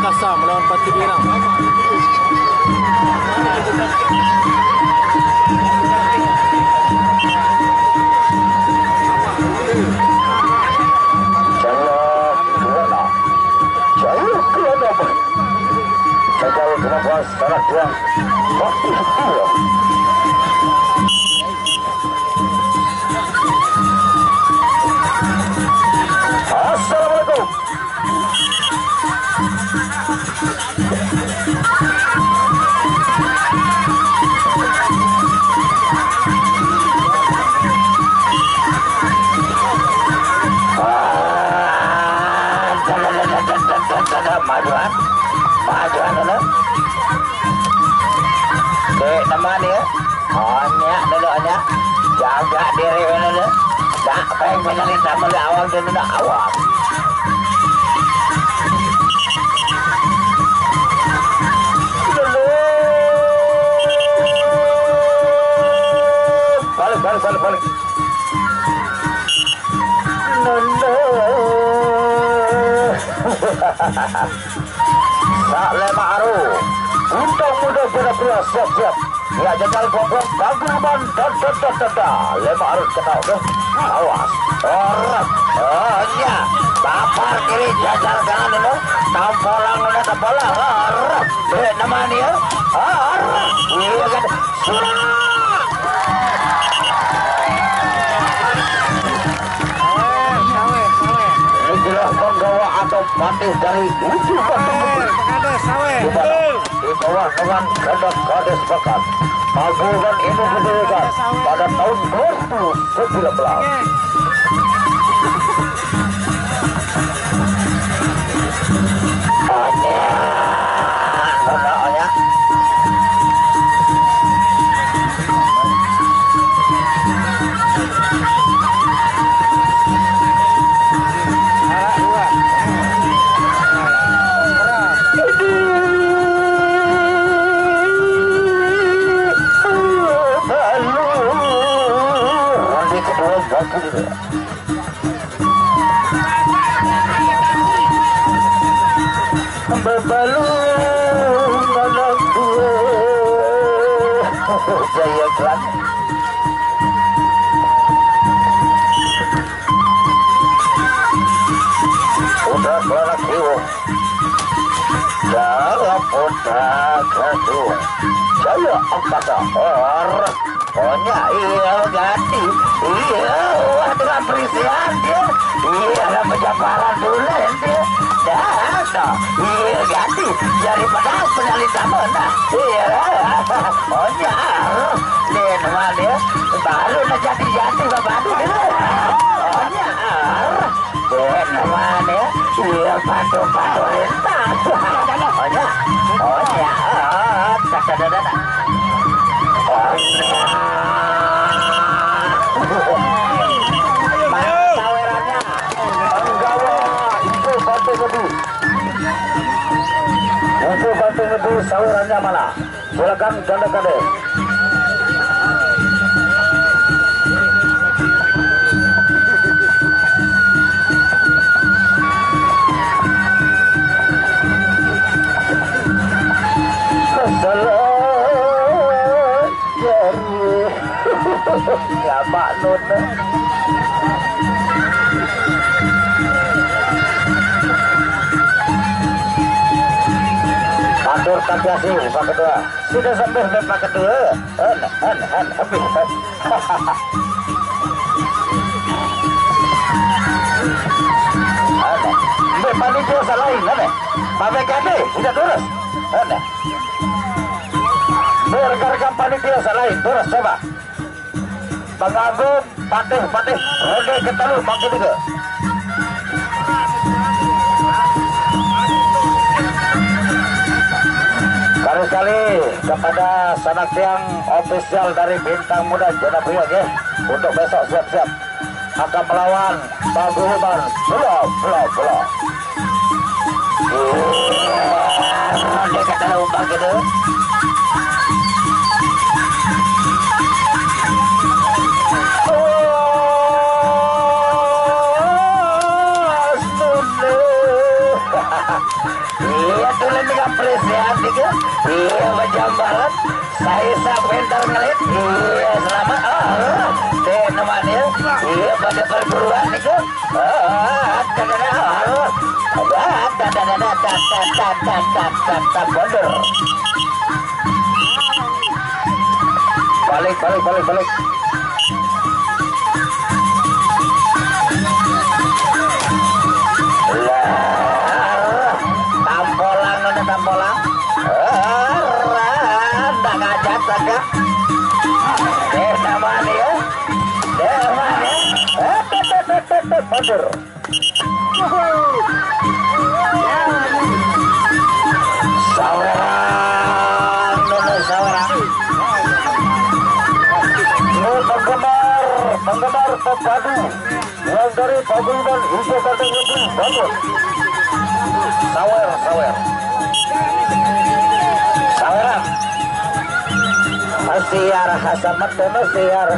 Makassar melawan Batu Birang. Salah dua waktu sepuluh. Assalamualaikum. Majuan, majuan dulu. Dek teman ya, hanya dulu hanya jaga diri dulu. Tak pengen menyalita mulai awal dulu dah awal. Balik. Tak lemaru. Untuk muda pura-pura siap-siap. Ya jengkal gombrong gangguan dan lemaru kenal ke. Awas. Orang. Oh ya. Tapar kiri jajar kanan dulu. Tampolang udah tampolang. Orang. Nama dia. Orang. Iya kan. Surah. Inilah penggawa atau patih dari ujung batu di bawah dengan Gadis Bakat Pagungan ini didirikan pada tahun 2019. Bebalung anakku jaya kelas udah kelas hiu dalam udah kelas jaya angkasa orang pokoknya iya ganti iya dengan perisian dia iya ada penjabaran dulu dia dah iya ganti daripada penyalita mana iya pokoknya dia nama dia baru nak jati bapak dia pokoknya dia nama dia iya patu lintas pokoknya tak sawerannya penggawa itu batu ngedu sawerannya mana silakan ganda-ganda. Ya Pak Nun atur kasih Pak Kedua sudah sampai Pak Kedua habis Mbak panitia salahin Pak BKD sudah terus rekan-rekan panitia salahin terus coba Bang Agung, patih, roda ketalu, makin juga. Sekali kepada sanak siang ofisial dari Bintang Muda Zona Priok ya, untuk besok siap-siap akan melawan Pagungan. Belum. Roda ketalu, makin juga. Iya apresiasi ke iya bajambalan saya bentar ngelit iya selamat teh namanya iya pada perguruan nih ke bodor balik tampolang rada ngajak saja namanya ya bodor sawerang penggemar pepadu yang dari paguyuban hijau kata lebih bangun sawerang Asiar hasamat asiar